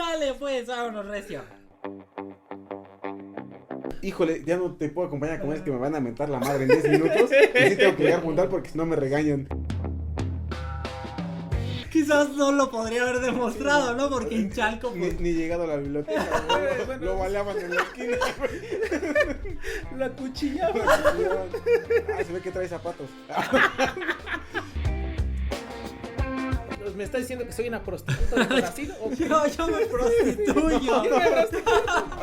Sale pues, vámonos recio. Híjole, ya no te puedo acompañar, como es que me van a mentar la madre en 10 minutos. Y sí tengo que llegar puntual porque si no me regañan. Quizás no lo podría haber demostrado, ¿no? Porque en Chalco, pues, Ni llegado a la biblioteca, güey. Lo baleaban en la esquina, güey. la cuchillaba. Ah, se ve que trae zapatos. ¿Me estás diciendo que soy una prostituta de Brasil? ¿O qué? Yo me prostituyo. A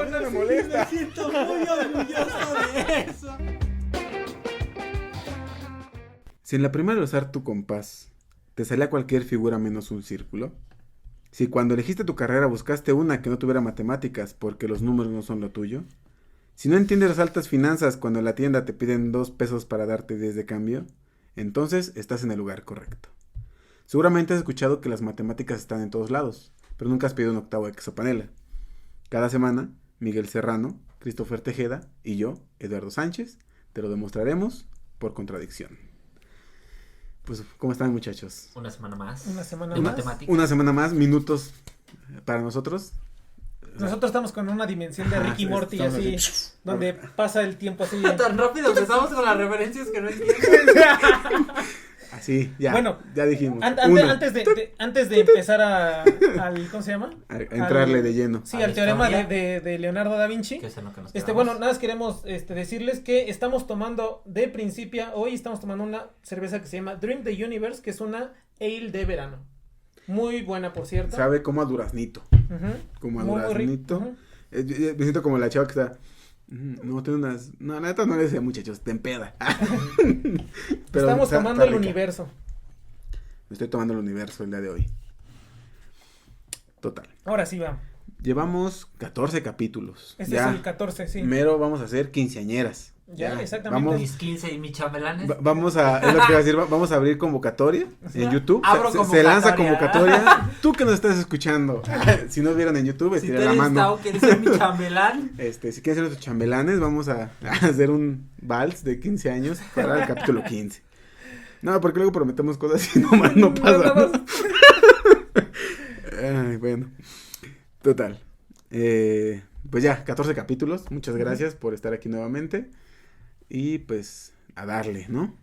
mí no me molesta. Me siento muy orgulloso de eso. Si en la primera de usar tu compás te salía cualquier figura menos un círculo, si cuando elegiste tu carrera buscaste una que no tuviera matemáticas porque los números no son lo tuyo, si no entiendes las altas finanzas cuando en la tienda te piden 2 pesos para darte 10 de cambio, entonces estás en el lugar correcto. Seguramente has escuchado que las matemáticas están en todos lados, pero nunca has pedido un octavo de queso panela. Cada semana, Miguel Serrano, Christopher Tejeda y yo, Eduardo Sánchez, te lo demostraremos por contradicción. Pues, ¿cómo están, muchachos? Una semana más. Una semana de más. matemáticas. Una semana más, minutos para nosotros. Nosotros estamos con una dimensión de Ricky Morty estamos así, así. donde pasa el tiempo así. Tan rápido empezamos con las referencias que no entiendo. Así, ya. Bueno, ya dijimos. Antes de empezar al ¿cómo se llama? A entrarle de lleno. Sí, A al la teorema historia. de Leonardo da Vinci. Que es en lo que nos Bueno, quedamos. nada más queremos decirles que estamos tomando de principio, hoy estamos tomando una cerveza que se llama Dream the Universe, que es una ale de verano. Muy buena, por cierto. Sabe como a duraznito. Ujú. Como a Muy, muy duraznito. rico. Yo me siento como la chava que está. No, tiene unas. No, la neta no le decía, muchachos, te empeda. Pero Estamos está tomando el rica. universo. Me estoy tomando el universo el día de hoy. Total. Ahora sí va. Llevamos 14 capítulos. Este ya es el 14, sí. mero vamos a hacer quinceañeras. Ya, exactamente. Mis 15 y mis chambelanes. Vamos a, es lo que iba a decir, vamos a abrir convocatoria en YouTube. Abro Se lanza convocatoria. convocatoria. Tú que nos estás escuchando, si no vieron en YouTube, Si estira te la eres mano. Tao, quieres ser mi chambelán. Si quieren ser nuestros chambelanes, vamos a hacer un vals de 15 años para el capítulo 15. No, porque luego prometemos cosas y nomás no pasa. ¿no? Ay, bueno. Total. Pues ya, 14 capítulos. Muchas gracias por estar aquí nuevamente. Y pues a darle, ¿no?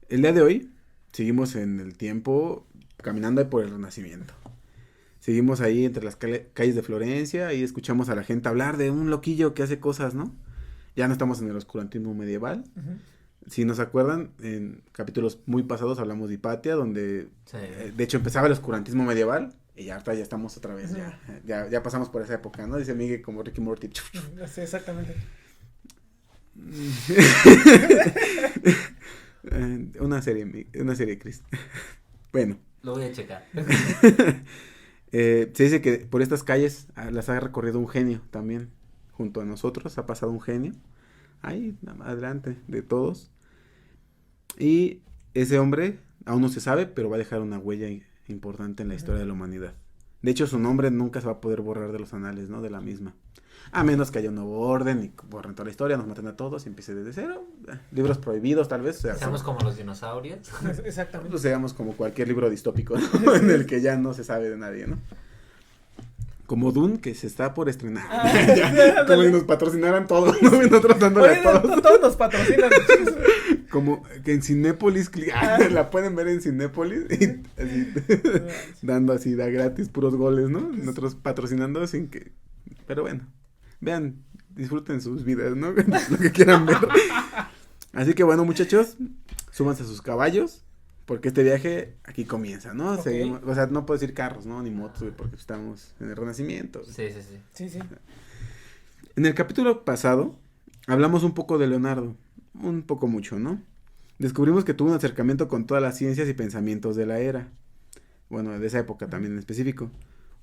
El día de hoy seguimos en el tiempo caminando por el Renacimiento. Seguimos ahí entre las calles de Florencia y escuchamos a la gente hablar de un loquillo que hace cosas, ¿no? Ya no estamos en el oscurantismo medieval. Ujú. Si nos acuerdan, en capítulos muy pasados hablamos de Hipatia, donde Sí. de hecho empezaba el oscurantismo medieval. Y ya estamos otra vez, Ujú. ya pasamos por esa época, ¿no? Dice Miguel como Ricky Morty. Sí, exactamente. Una serie, Chris. Bueno, Lo voy a checar. se dice que por estas calles las ha recorrido un genio también. Junto a nosotros ha pasado un genio. Ahí, adelante, de todos. Y ese hombre aún no se sabe, pero va a dejar una huella importante en la historia de la humanidad. De hecho, su nombre nunca se va a poder borrar de los anales, ¿no? De la misma. A menos que haya un nuevo orden y borren toda la historia, nos maten a todos y empiece desde cero. Libros prohibidos, tal vez. O sea, Seamos como los dinosaurios. Exactamente. pues seamos como cualquier libro distópico, ¿no? En el que ya no se sabe de nadie, ¿no? Como Dune, que se está por estrenar. Ya, como si nos patrocinaran todos, ¿no? Y nosotros dándole Oye, a todos. todos nos patrocinan. Como que en Cinépolis, la pueden ver en Cinépolis. Y así, dando así, da gratis, puros goles, ¿no? Nosotros patrocinando sin que... Pero bueno, vean, disfruten sus vidas, ¿no? Lo que quieran ver. Así que bueno, muchachos, súbanse a sus caballos. Porque este viaje aquí comienza, ¿no? Ok. Seguimos, o sea, no puedo decir carros, ¿no? Ni motos, güey, porque estamos en el Renacimiento. Sí. Sí, sí. En el capítulo pasado, hablamos un poco de Leonardo. Un poco mucho, ¿no? Descubrimos que tuvo un acercamiento con todas las ciencias y pensamientos de la era. Bueno, de esa época también en específico.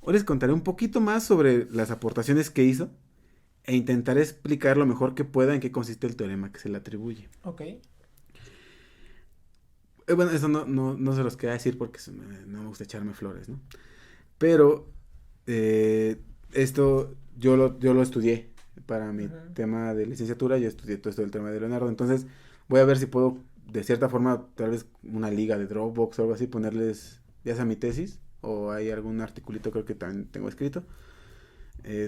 Hoy les contaré un poquito más sobre las aportaciones que hizo e intentaré explicar lo mejor que pueda en qué consiste el teorema que se le atribuye. Ok. Bueno, eso no se los quería decir porque no me gusta echarme flores, ¿no? Pero esto yo lo estudié para mi tema de licenciatura. Yo estudié todo esto del tema de Leonardo. Entonces voy a ver si puedo, de cierta forma, tal vez una liga de Dropbox o algo así, ponerles ya sea mi tesis o hay algún articulito, creo que también tengo escrito,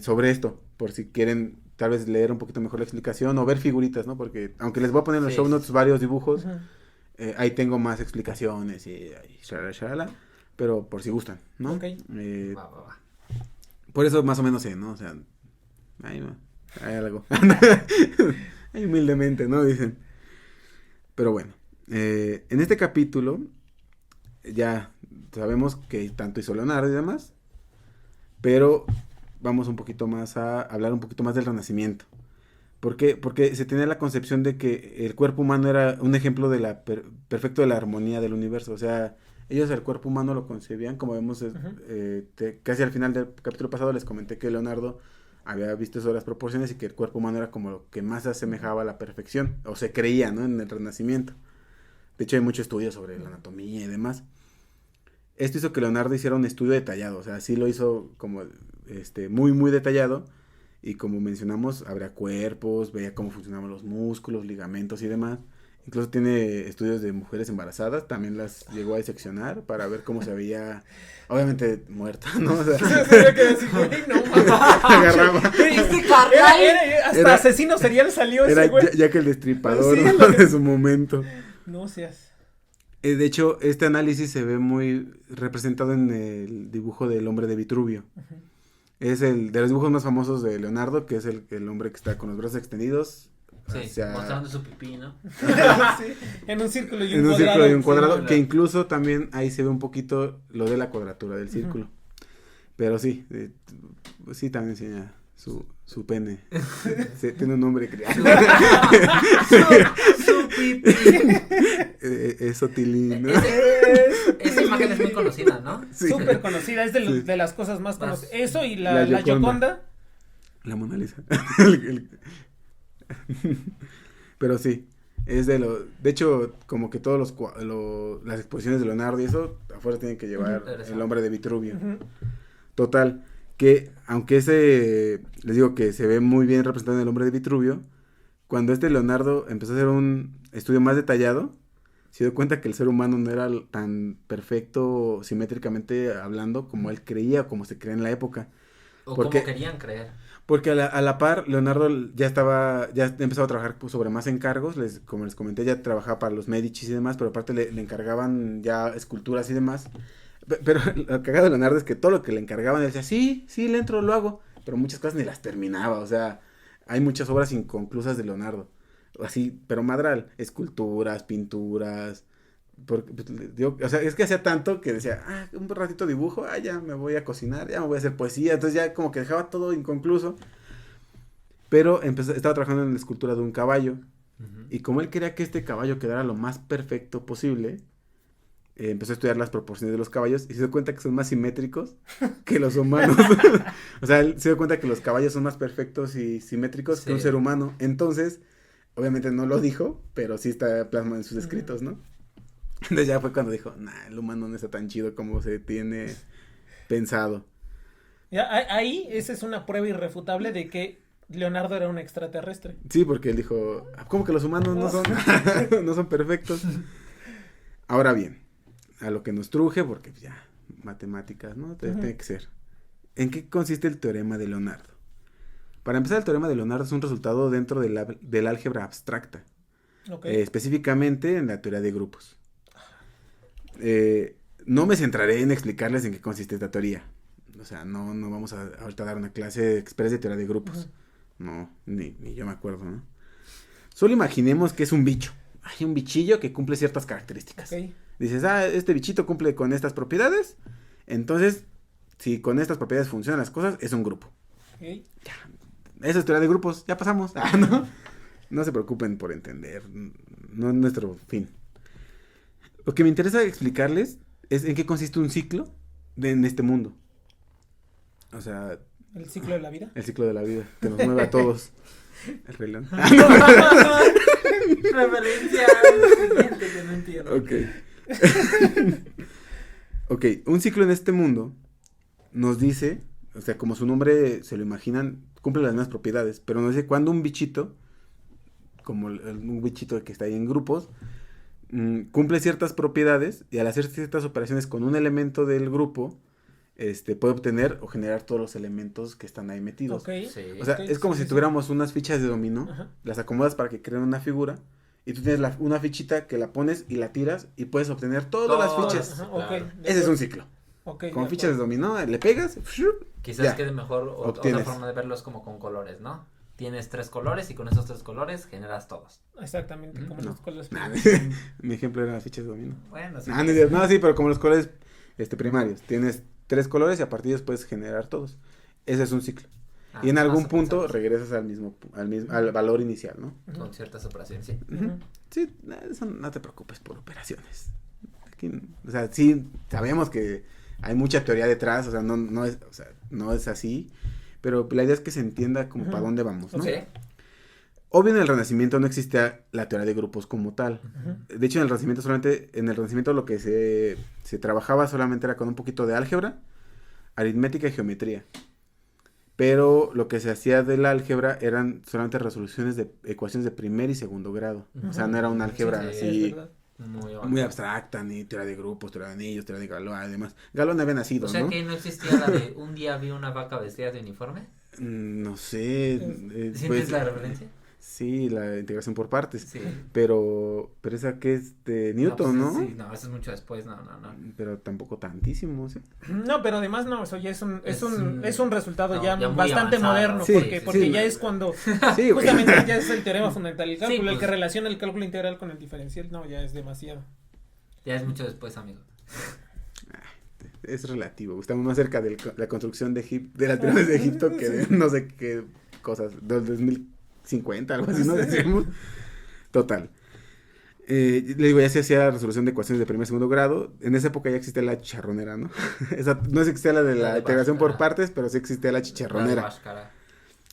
sobre esto, por si quieren tal vez leer un poquito mejor la explicación o ver figuritas, ¿no? Porque aunque les voy a poner en los show notes varios dibujos, ahí tengo más explicaciones y shalala, pero por si gustan, ¿no? Ok. Va. Por eso más o menos sé, ¿no? O sea, hay algo. Ahí humildemente, ¿no? Dicen. Pero bueno, en este capítulo ya sabemos que tanto hizo Leonardo y demás, pero vamos un poquito más a hablar un poquito más del Renacimiento. ¿Por qué? Porque se tenía la concepción de que el cuerpo humano era un ejemplo de la perfecto de la armonía del universo. O sea, ellos el cuerpo humano lo concebían, como vemos casi al final del capítulo pasado les comenté que Leonardo había visto eso de las proporciones y que el cuerpo humano era como lo que más se asemejaba a la perfección, o se creía, ¿no? En el Renacimiento. De hecho hay mucho estudio sobre la anatomía y demás. Esto hizo que Leonardo hiciera un estudio detallado, o sea, sí lo hizo como muy, muy detallado, y como mencionamos, abría cuerpos, veía cómo funcionaban los músculos, ligamentos y demás. Incluso tiene estudios de mujeres embarazadas, también las llegó a diseccionar para ver cómo se veía, obviamente muerta, ¿no? O sea, agarraba. Hasta asesino serial salió Era ese güey. ya que el destripador, Sí, ¿no? De su momento. No seas. De hecho, este análisis se ve muy representado en el dibujo del hombre de Vitruvio. Es el de los dibujos más famosos de Leonardo, que es el hombre que está con los brazos extendidos. Sí, mostrando su pipí, ¿no? Sí, en un círculo y un En un cuadrado. círculo y un cuadrado, Sí, que incluso también ahí se ve un poquito lo de la cuadratura del círculo. Pero sí, sí también enseña su pene. Sí, tiene un nombre creado. Su pipí. Es Otilín, ¿no? Esa imagen es muy conocida, ¿no? Sí. Súper conocida, es Sí. de las cosas más Más. conocidas. Eso y La la Gioconda. Gioconda. La Mona Lisa. Pero sí, es de hecho, como que todos las exposiciones de Leonardo y eso, afuera tienen que llevar el hombre de Vitruvio. Total, que aunque les digo que se ve muy bien representado en el hombre de Vitruvio, cuando Leonardo empezó a hacer un estudio más detallado, se dio cuenta que el ser humano no era tan perfecto simétricamente hablando como él creía o como se creía en la época. O Porque- como querían creer. Porque a la par, Leonardo ya empezaba a trabajar sobre más encargos, como les comenté, ya trabajaba para los Medici y demás, pero aparte le encargaban ya esculturas y demás. Pero lo cagado de Leonardo es que todo lo que le encargaban, él decía, sí, le entro, lo hago, pero muchas cosas ni las terminaba, o sea, hay muchas obras inconclusas de Leonardo, así, pero madral, esculturas, pinturas, o sea, es que hacía tanto que decía, un ratito dibujo, ya me voy a cocinar, ya me voy a hacer poesía, entonces ya como que dejaba todo inconcluso, pero estaba trabajando en la escultura de un caballo, y como él quería que este caballo quedara lo más perfecto posible, empezó a estudiar las proporciones de los caballos y se dio cuenta que son más simétricos que los humanos. O sea, él se dio cuenta que los caballos son más perfectos y simétricos que un ser humano. Entonces, obviamente no lo dijo, pero sí está plasmado en sus escritos, ¿no? Entonces ya fue cuando dijo, el humano no está tan chido como se tiene pensado. Ya, ahí esa es una prueba irrefutable de que Leonardo era un extraterrestre. Sí, porque él dijo, ¿cómo que los humanos no son, no son perfectos? Ahora bien, a lo que nos truje, porque ya, matemáticas, ¿no? Tiene que ser. ¿En qué consiste el teorema de Leonardo? Para empezar, el teorema de Leonardo es un resultado dentro del álgebra abstracta. Okay. Específicamente en la teoría de grupos. No me centraré en explicarles en qué consiste esta teoría. O sea, no vamos a ahorita dar una clase express de teoría de grupos. No, ni yo me acuerdo, ¿no? Solo imaginemos que es un bicho. Hay un bichillo que cumple ciertas características. Okay. Dices, este bichito cumple con estas propiedades. Entonces, si con estas propiedades funcionan las cosas, es un grupo. Okay. Eso es teoría de grupos, ya pasamos. No se preocupen por entender. No es nuestro fin. Lo que me interesa explicarles es en qué consiste un ciclo en este mundo. O sea, El ciclo de la vida. el ciclo de la vida, que nos mueve a todos. El Rey León. Referencia siguiente que no entiendo. Ok, un ciclo en este mundo nos dice, o sea, como su nombre se lo imaginan, cumple las mismas propiedades, pero nos dice cuando un bichito, como un bichito que está ahí en grupos, cumple ciertas propiedades y al hacer ciertas operaciones con un elemento del grupo, puede obtener o generar todos los elementos que están ahí metidos. Ok. Sí. O sea, Ok, es como sí, si sí. tuviéramos unas fichas de dominó, Ajá. las acomodas para que creen una figura y tú tienes una fichita que la pones y la tiras y puedes obtener todas las Todas. fichas. Ajá, Claro. ok, de Ese es acuerdo. un ciclo. Ok, de Con fichas de acuerdo. dominó, le pegas, Quizás ya, quede mejor otra obtienes. forma de verlo es como con colores, ¿no? Tienes 3 colores y con esos 3 colores generas todos. Exactamente, como No. los colores. Nah, mi ejemplo eran las fichas de dominó. Bueno, sí. No, sí, pero como los colores primarios. Tienes 3 colores y a partir de ellos puedes generar todos. Ese es un ciclo. Ah, Y en algún más o punto menos regresas al valor inicial, ¿no? Ujú. con ciertas operaciones, sí. Ujú. Sí, eso no te preocupes por operaciones. Aquí, o sea, sí, sabemos que hay mucha teoría detrás, o sea, no es así, pero la idea es que se entienda como Ujú. para dónde vamos, ¿no? Ok. Sí. Obvio, en el Renacimiento no existía la teoría de grupos como tal. Ujú. De hecho, en el Renacimiento lo que se trabajaba solamente era con un poquito de álgebra, aritmética y geometría. Pero lo que se hacía de la álgebra eran solamente resoluciones de ecuaciones de primer y segundo grado. O sea, no era una álgebra Sí, Sí, así es verdad. muy abstracta, ni teoría de grupos, teoría de anillos, teoría de Galois y demás. Galois no había nacido, O sea ¿no? que no existía la de un día vi una vaca vestida de uniforme. No sé. ¿Sientes Pues, la referencia? sí, la integración por partes. Sí. Pero esa que es de Newton, ¿no? Pues, sí, no, eso es mucho después, no. Pero tampoco tantísimo, ¿sí? No, pero además no, eso ya es un resultado no, ya ya muy bastante avanzado. moderno, Sí, porque sí, ya no. es cuando Sí, güey. justamente ya es el teorema fundamental del cálculo, Sí, el pues. que relaciona el cálculo integral con el diferencial, no, ya es demasiado. Ya es mucho después, amigo. Es relativo. Estamos más cerca de la construcción de las pirámides de Egipto que de no sé qué cosas. Del 2050, algo así, ¿no? Decíamos. Total. Le digo, ya se hacía resolución de ecuaciones de primer y segundo grado. En esa época ya existía la chicharronera, ¿no? No existía la de La la de integración por Bhaskara. partes, pero sí existía la La de chicharronera. Bhaskara.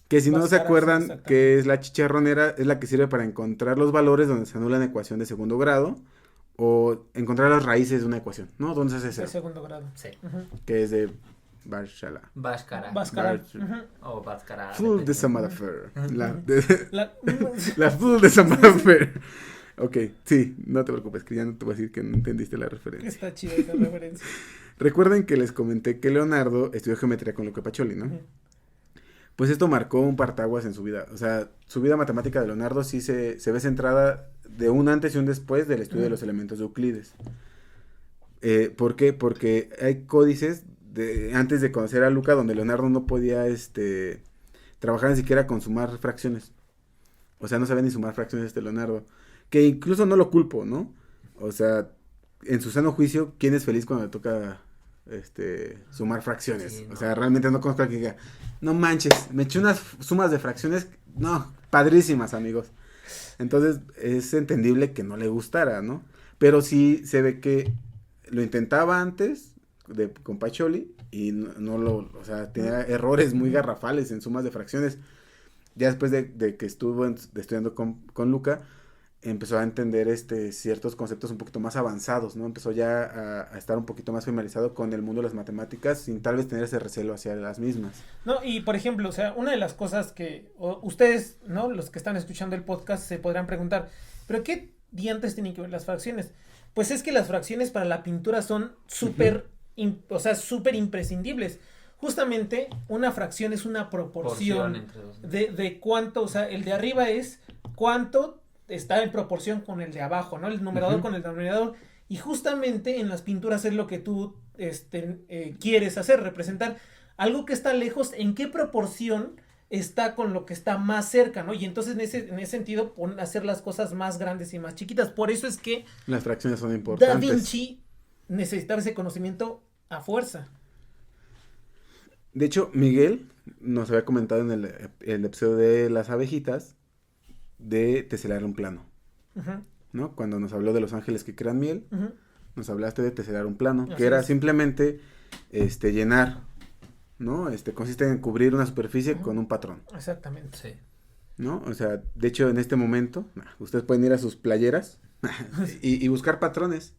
Que si no se Bhaskara, sí, acuerdan exactamente. que es la chicharronera, es la que sirve para encontrar los valores donde se anula una ecuación de segundo grado o encontrar las raíces de una ecuación, ¿no? ¿Dónde se hace De cero? segundo grado. Sí. Ujú. Que es de Barshala. Bhaskara. Bhaskara. Bach- Ujú. O Bhaskara. Full de dependiendo. some affair. La- La full de some affair. Ok, sí, no te preocupes, que ya no te voy a decir que no entendiste la referencia. Está chida esa referencia. Recuerden que les comenté que Leonardo estudió geometría con Luca Pacioli, ¿no? Ujú. Pues esto marcó un partaguas en su vida. O sea, su vida matemática de Leonardo sí se ve centrada de un antes y un después del estudio de los elementos de Euclides. ¿Por qué? Porque hay códices antes de conocer a Luca donde Leonardo no podía trabajar ni siquiera con sumar fracciones. O sea, no sabía ni sumar fracciones Leonardo. Que incluso no lo culpo, ¿no? O sea, en su sano juicio, ¿quién es feliz cuando le toca sumar fracciones? Sí, no. O sea, realmente no conozco a alguien que diga, no manches, me eché unas sumas de fracciones, no, padrísimas, amigos. Entonces, es entendible que no le gustara, ¿no? Pero sí se ve que lo intentaba antes con Pacioli y o sea, tenía errores muy garrafales en sumas de fracciones. Ya después de que estuvo estudiando con Luca, empezó a entender ciertos conceptos un poquito más avanzados, ¿no? Empezó ya a estar un poquito más familiarizado con el mundo de las matemáticas sin tal vez tener ese recelo hacia las mismas. No, y por ejemplo, o sea, una de las cosas que ustedes, ¿no? Los que están escuchando el podcast se podrán preguntar, ¿pero qué diantres tienen que ver las fracciones? Pues es que las fracciones para la pintura son súper, o sea, súper imprescindibles. Justamente, una fracción es una proporción entre dos. de cuánto, o sea, el de arriba es cuánto está en proporción con el de abajo, ¿no? El numerador con el denominador. Y justamente en las pinturas es lo que tú quieres hacer, representar algo que está lejos, en qué proporción está con lo que está más cerca, ¿no? Y entonces en ese sentido hacer las cosas más grandes y más chiquitas. Por eso es que Las fracciones son Da importantes. Vinci necesitaba ese conocimiento a fuerza. De hecho, Miguel nos había comentado en el episodio de las abejitas de teselar un plano, Ujú, ¿no? Cuando nos habló de los ángeles que crean miel, ujú. nos hablaste de teselar un plano, Así que era es. simplemente llenar, ¿no? Consiste en cubrir una superficie Ujú. con un patrón, Exactamente. Sí. ¿no? O sea, de hecho, en este momento, ustedes pueden ir a sus playeras y buscar patrones.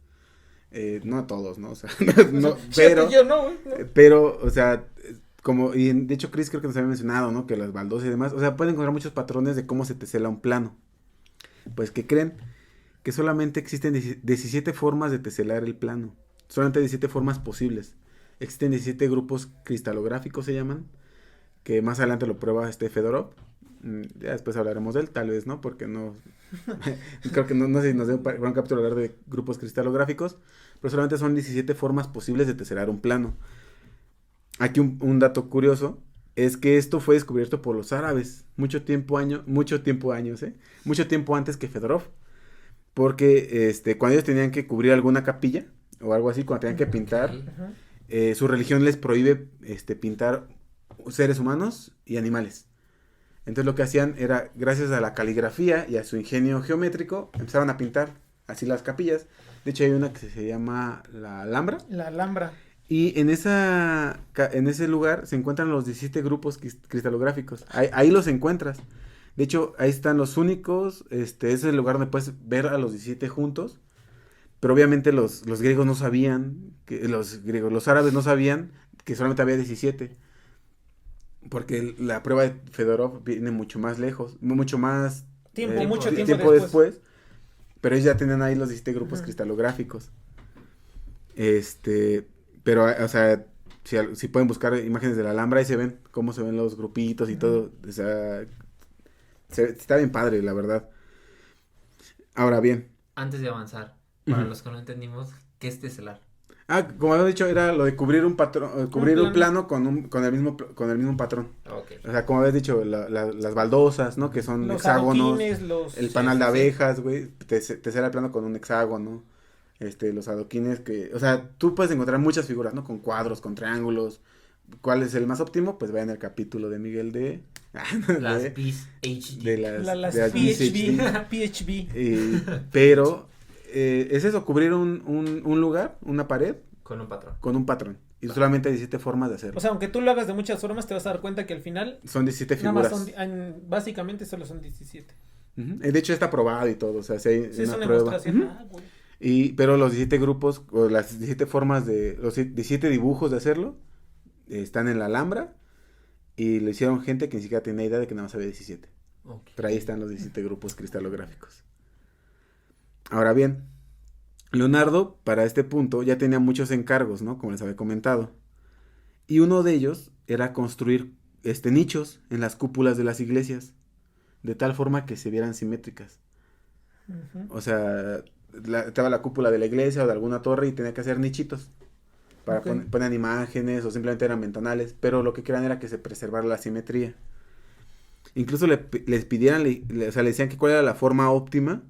No a todos, ¿no? O sea, no, pero, Yo no, güey, no. pero, o sea, y de hecho Chris creo que nos había mencionado, ¿no? Que las baldosas y demás, o sea, pueden encontrar muchos patrones de cómo se tesela un plano. Pues, ¿qué creen? que solamente existen 17 formas de teselar el plano. Solamente 17 formas posibles. Existen 17 grupos cristalográficos, se llaman, que más adelante lo prueba Fedorov. Ya después hablaremos de él, tal vez, ¿no? Porque no... creo que no sé si nos dé un capítulo hablar de grupos cristalográficos, pero solamente son 17 formas posibles de teselar un plano. Aquí un dato curioso es que esto fue descubierto por los árabes mucho tiempo antes que Fedorov, porque cuando ellos tenían que cubrir alguna capilla o algo así, cuando tenían que pintar, su religión les prohíbe pintar seres humanos y animales. Entonces lo que hacían era, gracias a la caligrafía y a su ingenio geométrico, empezaron a pintar así las capillas. De hecho hay una que se llama la Alhambra. La Alhambra. Y en ese lugar se encuentran los 17 grupos cristalográficos. Ahí los encuentras. De hecho, ahí están los únicos. Ese es el lugar donde puedes ver a los 17 juntos. Pero obviamente los griegos no sabían, los árabes no sabían que solamente había 17. Porque la prueba de Fedorov viene mucho más lejos, mucho más Mucho tiempo tiempo después. Pero ellos ya tenían ahí los 17 grupos cristalográficos. Pero, o sea, si pueden buscar imágenes de la Alhambra, ahí se ven cómo se ven los grupitos y todo. O sea, está bien padre, la verdad. Ahora bien. Antes de avanzar, para los que no entendimos, ¿qué es teselar? Como había dicho, era lo de cubrir un patrón, un plano con el mismo patrón. Okay. O sea, como habías dicho, las baldosas, ¿no? Que son los hexágonos. adoquines, el panal de abejas, güey. Tesera el plano con un hexágono. Los adoquines que... O sea, tú puedes encontrar muchas figuras, ¿no? Con cuadros, con triángulos. ¿Cuál es el más óptimo? Pues vayan al capítulo de Miguel de... Las PhD. De las PhD. Pero es eso, cubrir un lugar, una pared. Con un patrón. Con un patrón. Y solamente hay 17 formas de hacerlo. O sea, aunque tú lo hagas de muchas formas, te vas a dar cuenta que al final... Son 17 nada figuras. más básicamente solo son 17. De hecho está probado y todo, o sea, si hay Sí, es una prueba. demostración. Pero los 17 grupos, o las 17 formas los 17 dibujos de hacerlo, están en la Alhambra, y lo hicieron gente que ni siquiera tenía idea de que nada más había 17. Okay. Pero ahí están los 17 grupos cristalográficos. Ahora bien, Leonardo, para este punto, ya tenía muchos encargos, ¿no? Como les había comentado. Y uno de ellos era construir nichos en las cúpulas de las iglesias, de tal forma que se vieran simétricas. O sea, estaba la cúpula de la iglesia o de alguna torre y tenía que hacer nichitos para poner imágenes o simplemente eran ventanales, pero lo que querían era que se preservara la simetría. Incluso les pidieran, o sea, le decían que cuál era la forma óptima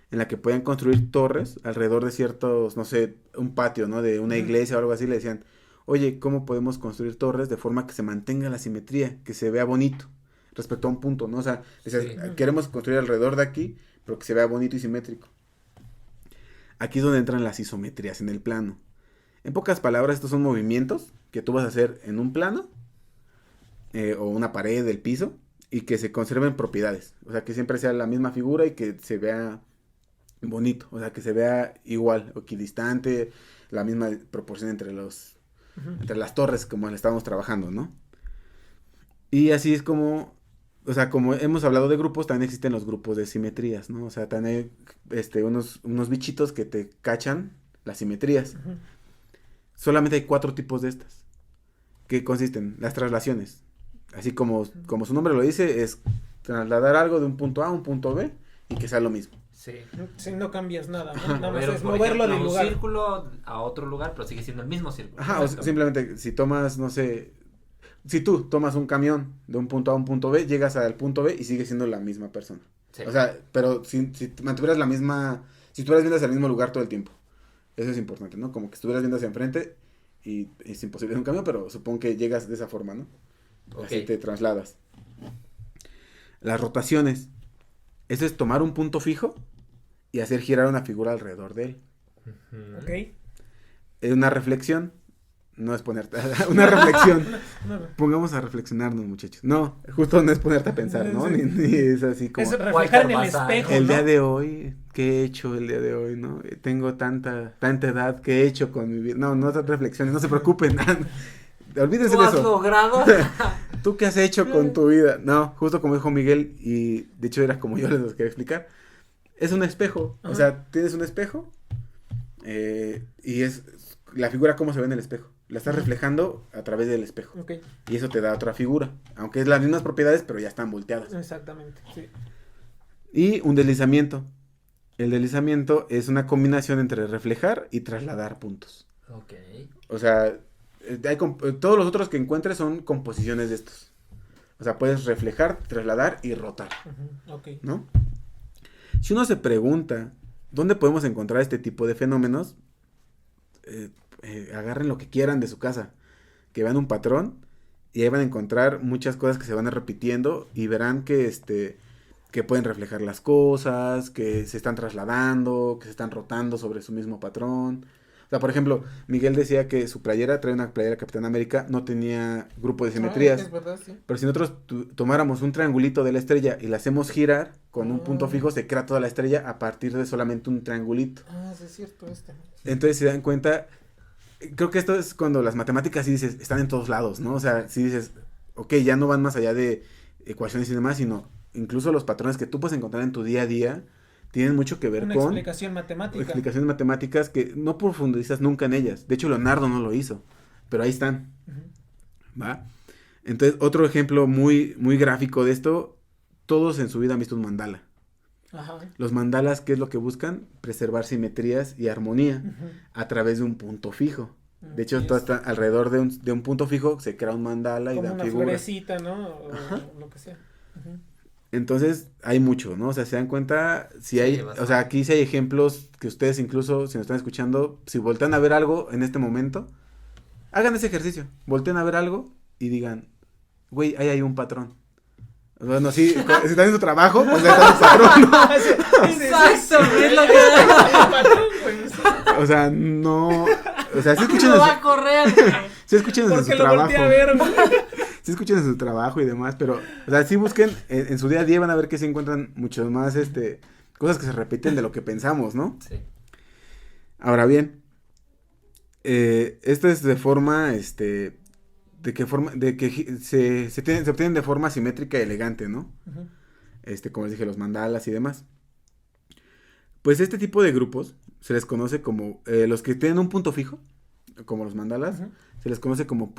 en la que podían construir torres alrededor de ciertos, no sé, un patio, ¿no? De una iglesia o algo así. Le decían, oye, ¿cómo podemos construir torres de forma que se mantenga la simetría, que se vea bonito respecto a un punto, ¿no? O sea, decían, queremos construir alrededor de aquí, pero que se vea bonito y simétrico. Aquí es donde entran las isometrías en el plano. En pocas palabras, estos son movimientos que tú vas a hacer en un plano o una pared del piso y que se conserven propiedades. O sea, que siempre sea la misma figura y que se vea bonito. O sea, que se vea igual, equidistante, la misma proporción entre las torres como le estábamos trabajando, ¿no? Y así es como... O sea, como hemos hablado de grupos, también existen los grupos de simetrías, ¿no? O sea, también hay unos bichitos que te cachan las simetrías. Solamente hay 4 tipos de estas. Que consisten las traslaciones. Así como su nombre lo dice, es trasladar algo de un punto A a un punto B y que sea lo mismo. Sí. Si no cambias nada, ¿no? Nada más Pero, es por moverlo ejemplo, del lugar. un círculo a otro lugar, pero sigue siendo el mismo círculo. Ajá, o simplemente si tomas, no sé... Si tú tomas un camión de un punto A a un punto B, llegas al punto B y sigues siendo la misma persona. Sí. O sea, pero si mantuvieras la misma... Si estuvieras viendo hacia el mismo lugar todo el tiempo. Eso es importante, ¿no? Como que estuvieras viendo hacia enfrente y es imposible en un camión, pero supongo que llegas de esa forma, ¿no? Así te trasladas. Las rotaciones. Eso es tomar un punto fijo y hacer girar una figura alrededor de él. Ok. Es una reflexión. No es ponerte... Una reflexión. Pongamos a reflexionarnos, muchachos. No, justo no es ponerte a pensar, ¿no? Ni es así como... Es reflejar en el espejo, el ¿no? día de hoy, ¿qué he hecho el día de hoy, no? Tengo tanta edad, ¿qué he hecho con mi vida? No reflexiones, no se preocupen. Olvídense ¿Tú de has eso. logrado? ¿Tú qué has hecho con tu vida? No, justo como dijo Miguel, y de hecho era como yo les quería explicar. Es un espejo. Ajá. O sea, tienes un espejo y es la figura cómo se ve en el espejo. La estás Ujú. reflejando a través del espejo. Ok, Y eso te da otra figura. Aunque es las mismas propiedades, pero ya están volteadas. exactamente, sí. Y un deslizamiento. El deslizamiento es una combinación entre reflejar y trasladar puntos. Ok. O sea, todos los otros que encuentres son composiciones de estos. O sea, puedes reflejar, trasladar y rotar, Ujú, ok. ¿no? Si uno se pregunta dónde podemos encontrar este tipo de fenómenos, agarren lo que quieran de su casa, que vean un patrón y ahí van a encontrar muchas cosas que se van a ir repitiendo y verán que pueden reflejar las cosas, que se están trasladando, que se están rotando sobre su mismo patrón. O sea, por ejemplo, Miguel decía que su playera, trae una playera Capitán América, no tenía grupo de simetrías. Es verdad, sí. Pero si nosotros tomáramos un triangulito de la estrella y la hacemos girar con un punto fijo, se crea toda la estrella a partir de solamente un triangulito. Ah, sí es cierto, Entonces, si se dan cuenta, creo que esto es cuando las matemáticas, sí dices, están en todos lados, ¿no? O sea, si dices, ok, ya no van más allá de ecuaciones y demás, sino incluso los patrones que tú puedes encontrar en tu día a día tienen mucho que ver Una con explicación matemática. explicaciones matemáticas que no profundizas nunca en ellas. De hecho, Leonardo no lo hizo, pero ahí están, Ujú. ¿va? Entonces, otro ejemplo muy, muy gráfico de esto, todos en su vida han visto un mandala. Ajá. Los mandalas, ¿qué es lo que buscan? Preservar simetrías y armonía Ujú. a través de un punto fijo. De hecho, Así todo es. está alrededor de un punto fijo, se crea un mandala y Como da una figura. florecita, ¿no? O Ajá. lo que sea. Ujú. Entonces, hay mucho, ¿no? O sea, se dan cuenta, si Sí, hay, bastante. o sea, aquí sí hay ejemplos que ustedes incluso, si nos están escuchando, si voltean a ver algo en este momento, hagan ese ejercicio, volteen a ver algo y digan, güey, ahí hay un patrón. Bueno, sí, si están en su trabajo, pues ahí está el patrón, ¿no? Exacto, es lo El que patrón, pues. O sea, no, o sea, sí escuchen, no va a correr. sí escuchen en su Porque lo trabajo, volteé a ver, güey. sí escuchen en su trabajo y demás, pero, o sea, sí busquen en su día a día, van a ver que se encuentran mucho más, cosas que se repiten de lo que pensamos, ¿no? Sí. Ahora bien, esto es de forma, de que se obtienen de forma simétrica y elegante, ¿no? Ujú. Como les dije, los mandalas y demás. Pues este tipo de grupos se les conoce como, los que tienen un punto fijo, como los mandalas, Ujú. se les conoce como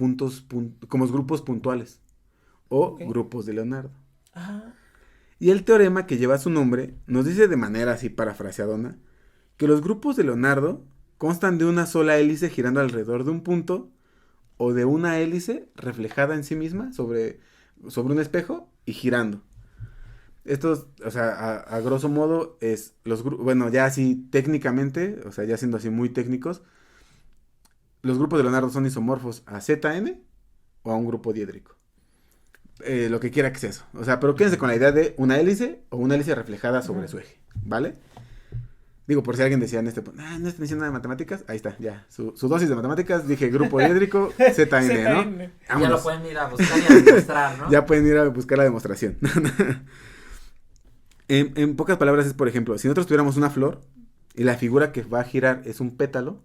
como grupos puntuales o Ok. grupos de Leonardo. Ah, Y el teorema que lleva su nombre nos dice de manera así parafraseadona que los grupos de Leonardo constan de una sola hélice girando alrededor de un punto o de una hélice reflejada en sí misma sobre un espejo y girando. Estos, o sea, a grosso modo es bueno, ya así técnicamente, o sea, ya siendo así muy técnicos, los grupos de Leonardo son isomorfos a ZN o a un grupo diédrico. Lo que quiera que sea eso. O sea, pero quédense con la idea de una hélice o una hélice reflejada sobre Ujú. su eje, ¿vale? Digo, por si alguien decía en no están diciendo nada de matemáticas, ahí está, ya. Su dosis de matemáticas, dije grupo diédrico, ZN, ¿no? ZN. Ya Vámonos. lo pueden ir a buscar y a demostrar, ¿no? Ya pueden ir a buscar la demostración. En pocas palabras es, por ejemplo, si nosotros tuviéramos una flor y la figura que va a girar es un pétalo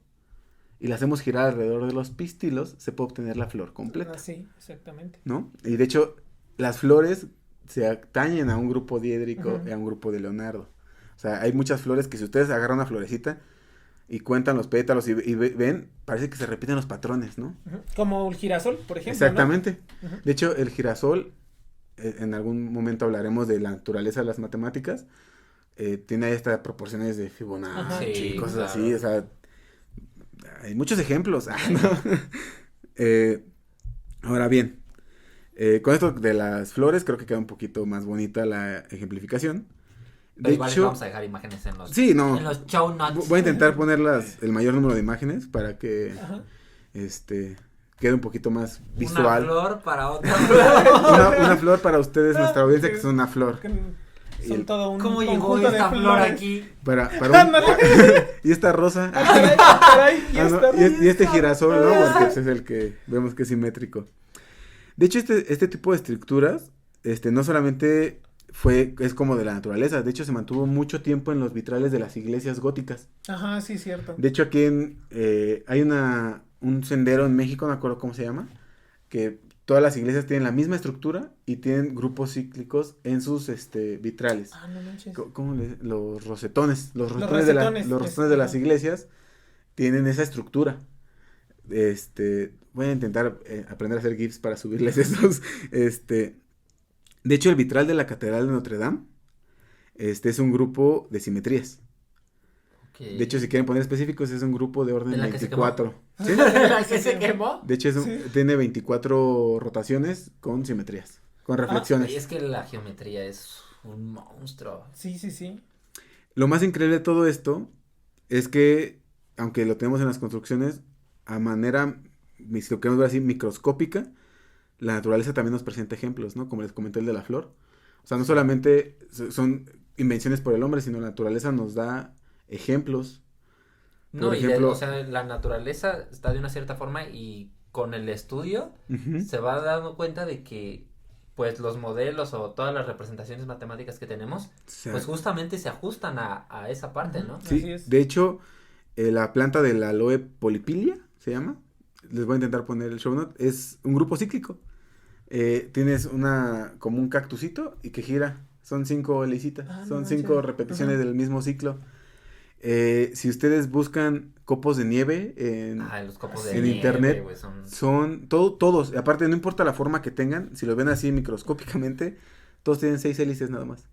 y la hacemos girar alrededor de los pistilos, se puede obtener la flor completa, Ah, sí, exactamente. ¿no? Y de hecho, las flores se atañen a un grupo diédrico Ujú. y a un grupo de Leonardo. O sea, hay muchas flores que si ustedes agarran una florecita y cuentan los pétalos y ven, parece que se repiten los patrones, ¿no? Ujú. Como el girasol, por ejemplo. Exactamente. ¿no? Ujú. De hecho, el girasol, en algún momento hablaremos de la naturaleza de las matemáticas, tiene estas proporciones de Fibonacci Ajá. y Sí, cosas claro. así, o sea, hay muchos ejemplos. ¿No? Ahora bien, con esto de las flores creo que queda un poquito más bonita la ejemplificación. Pero De igual les hecho, vamos a dejar imágenes en los, sí, no, en los show notes. voy a intentar ponerlas el mayor número de imágenes para que Ajá. quede un poquito más Una visual. flor para otra flor. Una flor para ustedes, nuestra audiencia, que es una flor. Que Y Son el- todo un ¿Cómo llegó conjunto de esta flor flores. aquí? Para Ándale. y esta rosa. Caray, caray, y Ah, no, esta- y este girasol, ¿no? Porque ese es el que vemos que es simétrico. De hecho, este tipo de estructuras, no solamente es como de la naturaleza, de hecho se mantuvo mucho tiempo en los vitrales de las iglesias góticas. Ajá, sí, cierto. De hecho, aquí hay un sendero en México, no me acuerdo cómo se llama, que todas las iglesias tienen la misma estructura y tienen grupos cíclicos en sus vitrales. Ah, no manches. Los rosetones. Los rosetones, rosetones, los rosetones de las iglesias tienen esa estructura. Voy a intentar aprender a hacer GIFs para subirles esos. De hecho, el vitral de la Catedral de Notre Dame es un grupo de simetrías. Okay. De hecho, si quieren poner específicos, es un grupo de orden ¿De la 24. ¿Sí? ¿La que se quemó? De hecho, tiene 24 rotaciones con simetrías, con reflexiones. Y es que la geometría es un monstruo. Sí, sí, sí. Lo más increíble de todo esto es que, aunque lo tenemos en las construcciones, a manera, si lo queremos ver así, microscópica, la naturaleza también nos presenta ejemplos, ¿no? Como les comenté el de la flor. O sea, no solamente son invenciones por el hombre, sino la naturaleza nos da ejemplos. No, Por ejemplo, o sea, la naturaleza está de una cierta forma y con el estudio se va dando cuenta de que pues los modelos o todas las representaciones matemáticas que tenemos, pues justamente se ajustan a esa parte, ¿no? Sí, de hecho, la planta de la aloe polypilia, se llama, les voy a intentar poner el show note, es un grupo cíclico. Tienes como un cactusito y que gira, son 5 lisitas, son 5 repeticiones del mismo ciclo. Si ustedes buscan copos de nieve los copos de en nieve, internet, wey, son todos, aparte no importa la forma que tengan, si los ven así microscópicamente, todos tienen 6 hélices nada más.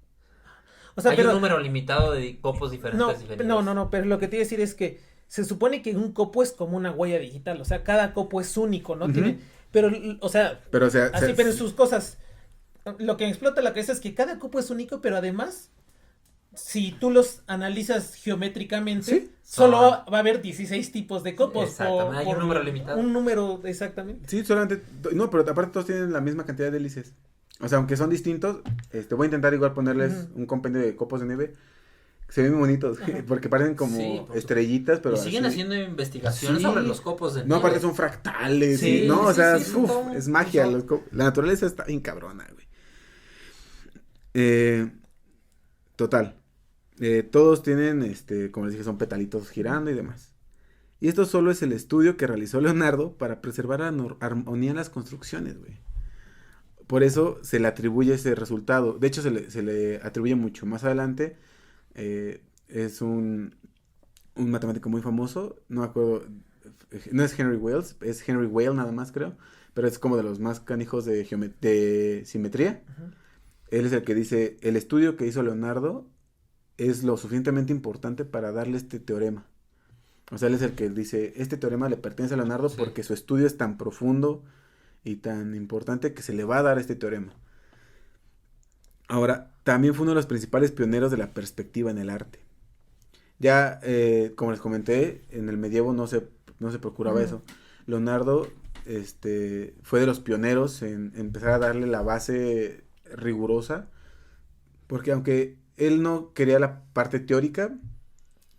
O sea, hay un número limitado de copos diferentes. No, pero lo que te iba a decir es que se supone que un copo es como una huella digital, o sea, cada copo es único, ¿no? Pero en sus cosas, lo que me explota la cabeza es que cada copo es único, pero además, si tú los analizas geométricamente, solo va a haber 16 tipos de copos. Exactamente, hay un número limitado. Un número, exactamente. Sí, solamente, no, pero aparte todos tienen la misma cantidad de hélices. O sea, aunque son distintos, voy a intentar igual ponerles un compendio de copos de nieve. Se ven muy bonitos, porque parecen como estrellitas, pero y siguen haciendo investigaciones sobre los copos de nieve. No, aparte son fractales, ¿no? O sea, es magia. La naturaleza está bien cabrona, güey. Total. Todos tienen, como les dije, son petalitos girando y demás. Y esto solo es el estudio que realizó Leonardo para preservar armonía en las construcciones, güey. Por eso se le atribuye ese resultado. De hecho, se le atribuye mucho más adelante. Es un matemático muy famoso, no me acuerdo, no es Henry Wales, es Henry Whale nada más creo, pero es como de los más canijos de simetría. Él es el que dice, el estudio que hizo Leonardo es lo suficientemente importante para darle este teorema. O sea, él es el que dice, este teorema le pertenece a Leonardo porque su estudio es tan profundo y tan importante que se le va a dar este teorema. Ahora, también fue uno de los principales pioneros de la perspectiva en el arte. Ya, como les comenté, en el medievo no se procuraba eso. Leonardo fue de los pioneros en empezar a darle la base rigurosa, porque aunque él no quería la parte teórica,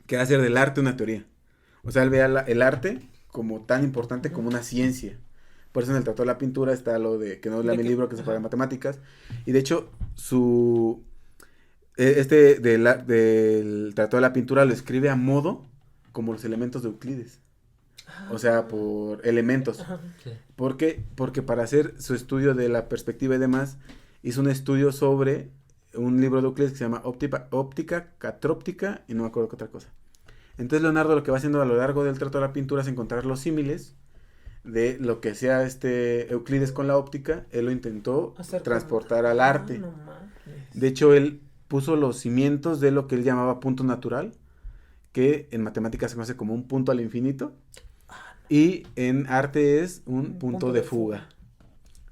quería hacer del arte una teoría. O sea, él veía el arte como tan importante como una ciencia. Por eso en el Tratado de la Pintura está lo de que no lea mi libro, que se paga matemáticas. Y de hecho, del Tratado de la Pintura lo escribe a modo como los elementos de Euclides. O sea, por elementos. Sí. ¿Por qué? Porque para hacer su estudio de la perspectiva y demás, hizo un estudio sobre un libro de Euclides que se llama Óptica, Catróptica y no me acuerdo qué otra cosa. Entonces Leonardo lo que va haciendo a lo largo del Tratado de la Pintura es encontrar los símiles de lo que sea Euclides con la óptica. Él lo intentó transportar al arte. No, de hecho, él puso los cimientos de lo que él llamaba punto natural, que en matemáticas se conoce como un punto al infinito, y en arte es un punto de fuga.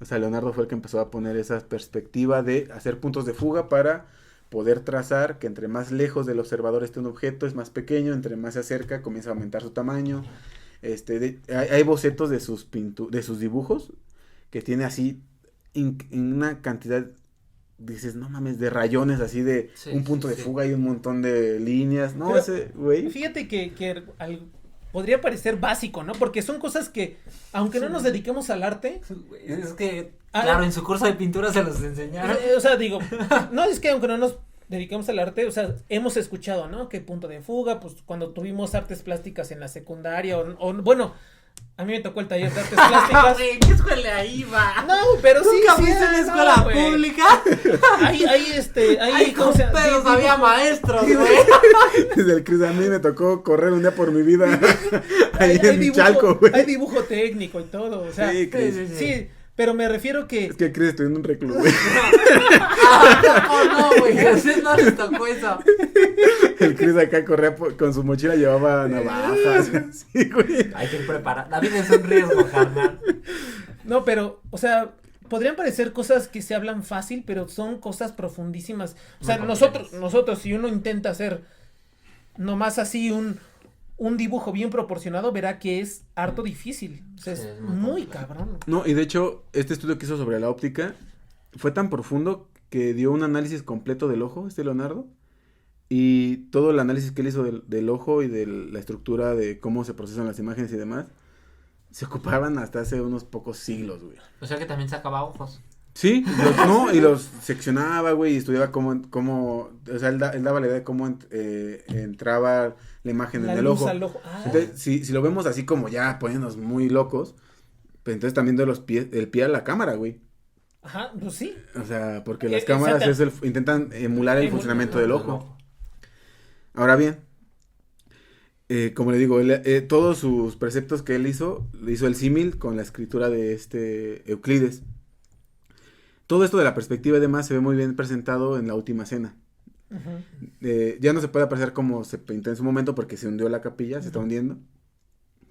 O sea, Leonardo fue el que empezó a poner esa perspectiva de hacer puntos de fuga para poder trazar que entre más lejos del observador esté un objeto es más pequeño, entre más se acerca comienza a aumentar su tamaño. Hay bocetos de sus dibujos que tiene así una cantidad, dices, no mames, de rayones así de un punto de fuga y un montón de líneas, ¿no? Ese güey. Fíjate que podría parecer básico, ¿no? Porque son cosas que, aunque no nos dediquemos al arte. Es que, claro, en su curso de pintura se los enseñaron. O sea, digo, no es que aunque no nos dedicamos al arte, o sea, hemos escuchado, ¿no? Que punto de fuga, pues cuando tuvimos artes plásticas en la secundaria, o bueno, A mí me tocó el taller de artes plásticas. ¿Qué escuela iba? No, pero sí. ¿Nunca sí, fuiste a una no, escuela güey. pública? Ahí, Ay, ¿cómo con se llama? pedos había maestros, güey. Desde el Cris a mí me tocó correr un día por mi vida ahí en dibujo, Chalco, güey. hay dibujo técnico y todo, o sea, Sí, Cris. sí, pero me refiero que Es que Cris estoy en un recluso, güey. No, güey, a ustedes no les tocó eso. El Cris acá corría con su mochila, llevaba navajas. Sí, güey. Hay que preparar. La vida es un riesgo, carnal. no, pero, o sea, podrían parecer cosas que se hablan fácil, pero son cosas profundísimas. O sea, Muy nosotros, si uno intenta hacer nomás así un dibujo bien proporcionado, verá que es harto difícil. O sea, Sí, es es muy muy complejo. cabrón. No, y de hecho, este estudio que hizo sobre la óptica fue tan profundo que dio un análisis completo del ojo, Leonardo. Y todo el análisis que él hizo del ojo y de la estructura de cómo se procesan las imágenes y demás, se ocupaban hasta hace unos pocos siglos, güey. O sea que también sacaba ojos. Sí, y los seccionaba, güey, y estudiaba cómo, o sea, él daba la idea de cómo entraba la imagen La en el luz ojo. al ojo. Ah. Entonces, si lo vemos así como ya poniéndonos muy locos, pues entonces también de los pies, el pie a la cámara, güey. Ajá, pues sí. O sea, porque las Exacto. cámaras intentan emular el funcionamiento del ojo. Ahora bien, como le digo, todos sus preceptos que él hizo el símil con la escritura de Euclides. Todo esto de la perspectiva y demás se ve muy bien presentado en la Última Cena. Ujú. Ya no se puede apreciar como se pintó en su momento porque se hundió la capilla, se está hundiendo.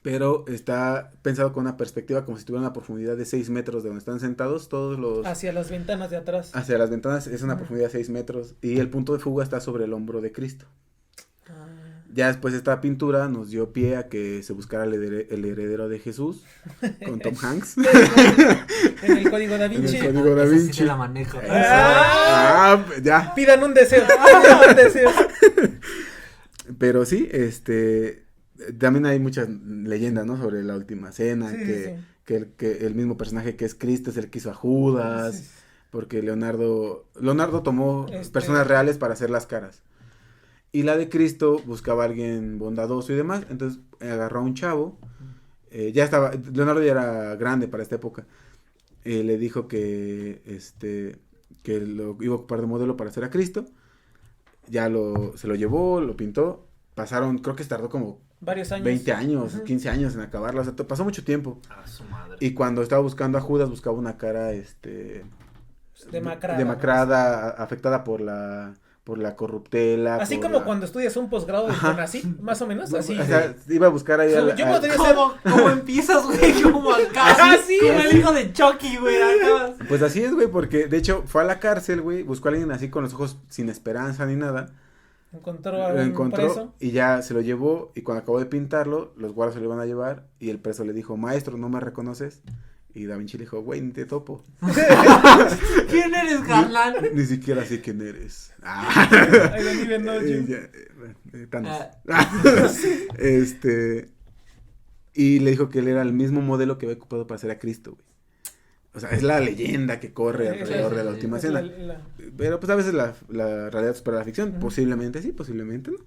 Pero está pensado con una perspectiva como si tuviera una profundidad de 6 metros de donde están sentados todos los... Hacia las ventanas de atrás. Hacia las ventanas es una Ujú. profundidad de 6 metros y el punto de fuga está sobre el hombro de Cristo. Ah. Ya después esta pintura nos dio pie a que se buscara el heredero de Jesús con Tom Hanks. En el código Da En Vinci. el código Da Esa sí Vinci. se la manejo. Ya. Pidan un deseo. Un deseo. Pero sí, también hay muchas leyendas, ¿no? Sobre la Última Cena, Sí, que, sí. que el mismo personaje que es Cristo es el que hizo a Judas, Sí. porque Leonardo tomó Este- personas reales para hacer las caras. Y la de Cristo buscaba a alguien bondadoso y demás, entonces agarró a un chavo, Leonardo ya era grande para esta época, le dijo que lo iba a ocupar de modelo para hacer a Cristo, se lo llevó, lo pintó, pasaron, creo que se tardó como Varios años. 20 años, Ujú. 15 años en acabarlo, o sea, pasó mucho tiempo. A su madre. Y cuando estaba buscando a Judas, buscaba una cara, demacrada, afectada por la corruptela. Así por como la- cuando estudias un posgrado de Ajá. CONACYT, más o menos, así. O sea, iba a buscar ahí Yo podría ser... ¿Cómo empiezas, güey? Como acá. Ah, sí, Como así. el hijo de Chucky, güey. Acabas. Pues así es, güey, porque de hecho fue a la cárcel, güey, buscó a alguien así con los ojos sin esperanza ni nada. Encontró a Lo un encontró preso. y ya se lo llevó y cuando acabó de pintarlo, los guardas se lo iban a llevar y el preso le dijo, maestro, ¿no me reconoces? Y Da Vinci le dijo, güey, ni te topo. ¿Quién eres, carnal? Ni siquiera sé quién eres. I don't even know you. Thanos. Y le dijo que él era el mismo modelo que había ocupado para hacer a Cristo, güey. O sea, es la leyenda que corre alrededor de la Última Es Cena. la- Pero pues a veces la realidad supera la ficción. Ujú. Posiblemente sí, posiblemente no.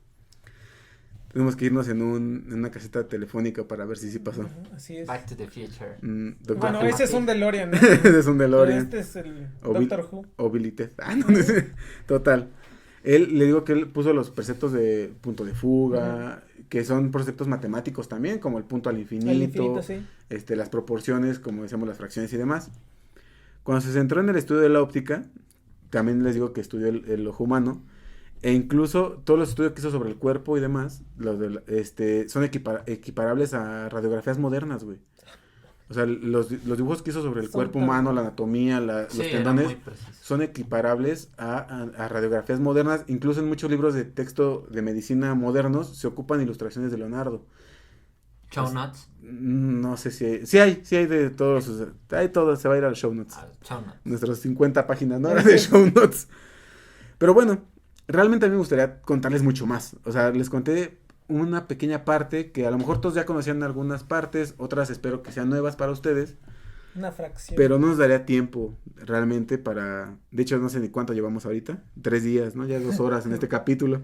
Tenemos que irnos en una caseta telefónica para ver si sí pasó. Ujú, así es. Back to the Future. Doctor Bueno, Who. ese es un DeLorean, ¿no? Es un DeLorean. Este es el O Bill- Doctor Who. O Billy Ted. No sé. Total. Le digo que él puso los preceptos de punto de fuga, que son preceptos matemáticos también, como el punto al infinito, El infinito, sí. las proporciones, como decíamos, las fracciones y demás. Cuando se centró en el estudio de la óptica, también les digo que estudió el ojo humano, e incluso todos los estudios que hizo sobre el cuerpo y demás, son equiparables a radiografías modernas, güey. O sea, los dibujos que hizo sobre el Son cuerpo tan- humano, la anatomía, los Sí, era tendones, muy preciso. son equiparables a radiografías modernas. Incluso en muchos libros de texto de medicina modernos se ocupan ilustraciones de Leonardo. Show notes. No sé si hay de todos. Hay todo, se va a ir al show notes. Show notes. Nuestras 50 páginas, ¿no? De show notes. Pero bueno, realmente a mí me gustaría contarles mucho más. O sea, les conté una pequeña parte que a lo mejor todos ya conocían algunas partes, otras espero que sean nuevas para ustedes. Una fracción. Pero no nos daría tiempo realmente para... De hecho, no sé ni cuánto llevamos ahorita. 3 días, ¿no? Ya 2 horas en este capítulo.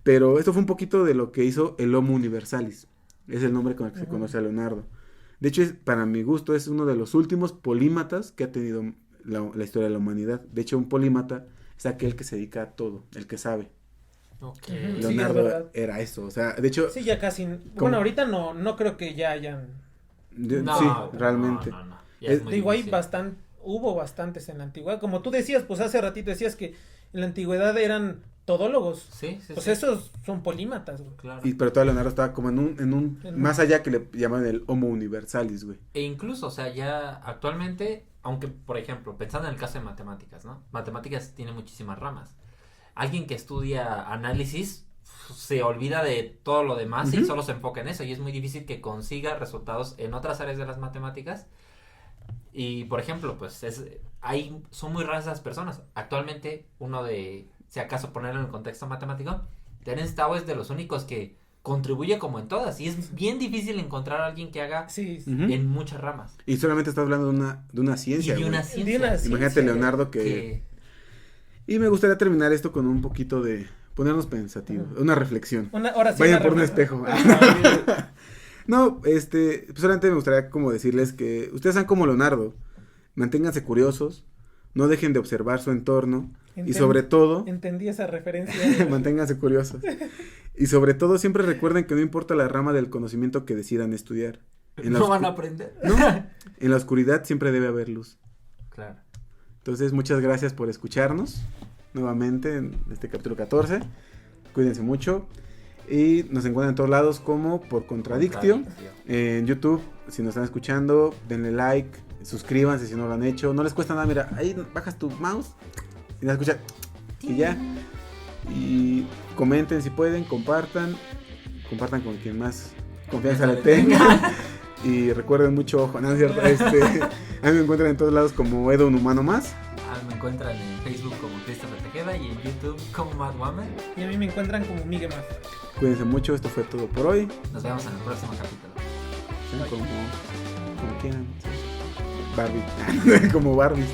Pero esto fue un poquito de lo que hizo el Homo Universalis. Es el nombre con el que se Ujú. conoce a Leonardo. De hecho, para mi gusto, es uno de los últimos polímatas que ha tenido la historia de la humanidad. De hecho, un polímata es aquel que se dedica a todo, el que sabe. Okay. Ujú. Sí, es Leonardo verdad. era eso. O sea, de hecho, Sí, ya casi. Bueno, ahorita no creo que ya hayan. sí, realmente. No. Ya es muy Digo, hay difícil. hubo bastantes en la antigüedad. Como tú decías, pues hace ratito decías que en la antigüedad eran todólogos. Sí. Pues sí. esos son polímatas, güey. Claro. Pero todavía Leonardo estaba como en un más allá, que le llaman el Homo Universalis, güey. E incluso, o sea, ya actualmente, aunque, por ejemplo, pensando en el caso de matemáticas, ¿no? Matemáticas tiene muchísimas ramas. Alguien que estudia análisis se olvida de todo lo demás y solo se enfoca en eso. Y es muy difícil que consiga resultados en otras áreas de las matemáticas. Y, por ejemplo, pues son muy raras esas personas. Actualmente, si acaso ponerlo en el contexto matemático, Terence Tao es de los únicos que contribuye como en todas. Y es bien difícil encontrar a alguien que haga Sí. en muchas ramas. Y solamente estás hablando de una ciencia, Y de güey. una ciencia. Imagínate ciencia, Leonardo Y me gustaría terminar esto con un poquito de ponernos pensativos, una reflexión. Ahora sí, Vayan una por un reflexión. espejo. No, pues solamente me gustaría como decirles que ustedes sean como Leonardo, manténganse curiosos, no dejen de observar su entorno y sobre todo, Entendí esa referencia. manténganse curiosos. Y sobre todo siempre recuerden que no importa la rama del conocimiento que decidan estudiar. No van a aprender. No, en la oscuridad siempre debe haber luz. Claro. Entonces, muchas gracias por escucharnos nuevamente en este capítulo 14. Cuídense mucho. Y nos encuentran en todos lados como por Contradictio. En YouTube, si nos están escuchando, denle like, suscríbanse si no lo han hecho. No les cuesta nada, mira, ahí bajas tu mouse y nos escuchas y ya. Y comenten si pueden, compartan con quien más confianza le tenga. Y recuerden mucho, ojo, no es cierto, a mí me encuentran en todos lados como Edo, un humano más. Me encuentran en Facebook como Christopher Tejeda y en YouTube como Matt Wammer. Y a mí me encuentran como Miguel Más. Cuídense mucho, esto fue todo por hoy. Nos vemos en el próximo capítulo. Como quieran. Barbie. Como Barbies.